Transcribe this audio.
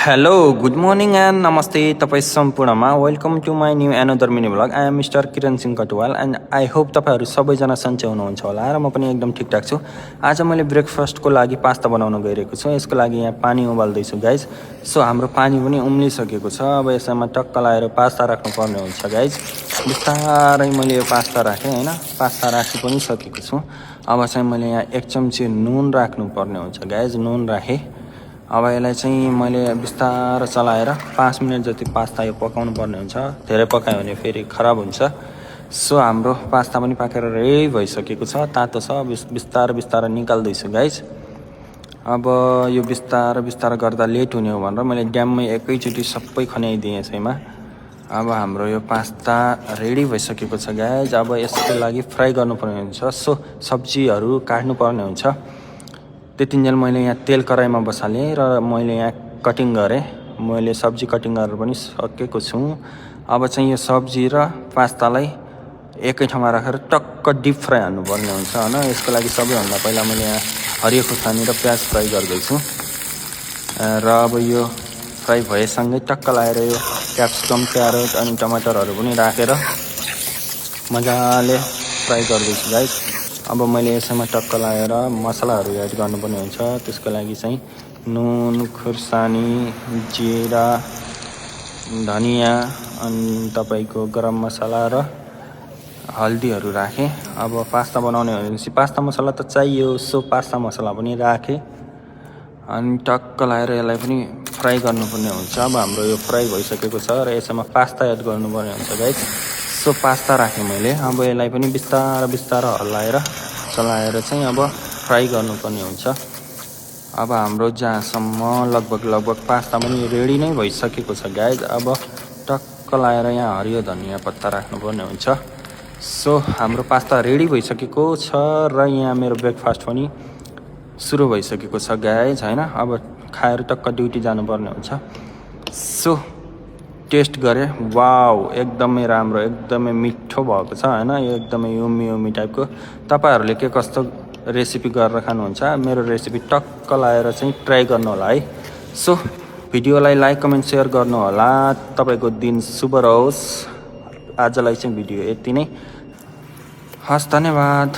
Hello good morning and नमस्ते तपाईँ सम्पूर्णमा welcome to my new another mini blog. I am Mister Kiran Singh Katuwal and I hope तपाईँहरू सबैजना सन्चै हुनुहुन्छ होला र म पनि एकदम ठिकठाक छु। आज मैले ब्रेकफास्टको लागि पास्ता बनाउन गइरहेको छु। यसको लागि यहाँ पानी उबाल्दैछु गाइज। सो हाम्रो पानी पनि उम्लिसकेको छ। अब यसमा टक्क लगाएर पास्ता राख्नुपर्ने हुन्छ गाइज। बिस्तारै मैले यो पास्ता राखेँ होइन, पास्ता राखि पनि सकेको छु। अब चाहिँ मैले यहाँ 1 चम्ची नुन राख्नुपर्ने हुन्छ गाइज। नुन राखेँ। अब यसलाई चाहिँ मैले बिस्तारै चलाएर 5 मिनट जति पास्ता यो पकाउनु पर्ने हुन्छ। धेरै पकायो भने फेरि खराब हुन्छ। सो हाम्रो पास्ता पनि पाकेर रेडी भइसकेको छ, तातो छ। बिस्तारै बिस्तारै निकाल्दैछु गाइज। अब यो बिस्तारै गर्दा लेट हुने हो भनेर मैले ड्याममै एकैचोटि सबै खन्याइदिएँ यसैमा। अब हाम्रो यो पास्ता रेडी भइसकेको छ गाइज। अब यसको लागि फ्राई गर्नुपर्ने हुन्छ। सो सब्जीहरू काट्नुपर्ने हुन्छ। त्यतिन्जेल मैले यहाँ तेल कराईमा बसालेँ र मैले यहाँ कटिङ गरेँ। मैले सब्जी कटिङ गरेर पनि सकेको छु। अब चाहिँ यो सब्जी र पास्तालाई एकै ठाउँमा राखेर टक्क डिप फ्राई हान्नुपर्ने हुन्छ होइन। यसको लागि सबैभन्दा पहिला मैले यहाँ हरियो खुर्सानी र प्याज फ्राई गर्दैछु। र अब यो फ्राई भएसँगै टक्क लगाएर यो क्याप्सिकम, क्यारोट अनि टमाटरहरू पनि राखेर मजाले फ्राई गर्दैछु गाइस। अब मैले यसैमा टक्क लगाएर मसलाहरू एड गर्नुपर्ने हुन्छ। त्यसको लागि चाहिँ नुन, खुर्सानी, जिरा, धनियाँ अनि तपाईँको गरम मसला र हल्दीहरू राखेँ। अब पास्ता बनाउने भनेपछि पास्ता मसला त चाहियो। सो पास्ता मसला पनि राखेँ अनि टक्क लगाएर यसलाई पनि फ्राई गर्नुपर्ने हुन्छ। अब हाम्रो यो फ्राई भइसकेको छ र यसमा पास्ता एड गर्नुपर्ने हुन्छ गाइस। सो पास्ता राखेँ मैले। अब यसलाई पनि बिस्तारै हल्लाएर चलाएर चाहिँ अब फ्राई गर्नुपर्ने हुन्छ। अब हाम्रो जहाँसम्म लगभग पास्ता पनि रेडी नै भइसकेको छ गाइज। अब टक्क लगाएर यहाँ हरियो धनियाँ पत्ता राख्नुपर्ने हुन्छ। सो हाम्रो पास्ता रेडी भइसकेको छ र यहाँ मेरो ब्रेकफास्ट पनि सुरु भइसकेको छ गाइज होइन। अब खाएर टक्क ड्युटी जानुपर्ने हुन्छ। सो टेस्ट गरेँ, वाउ एकदमै राम्रो, एकदमै मिठो भएको छ होइन। यो एकदमै यम्मी टाइपको। तपाईँहरूले के कस्तो रेसिपी गरेर खानुहुन्छ मेरो रेसिपी टक्क लगाएर चाहिँ ट्राई गर्नु होला है। सो भिडियोलाई लाइक कमेन्ट सेयर गर्नु होला। तपाईँको दिन शुभ रहोस्। आजलाई चाहिँ भिडियो यति नै। हस्, धन्यवाद।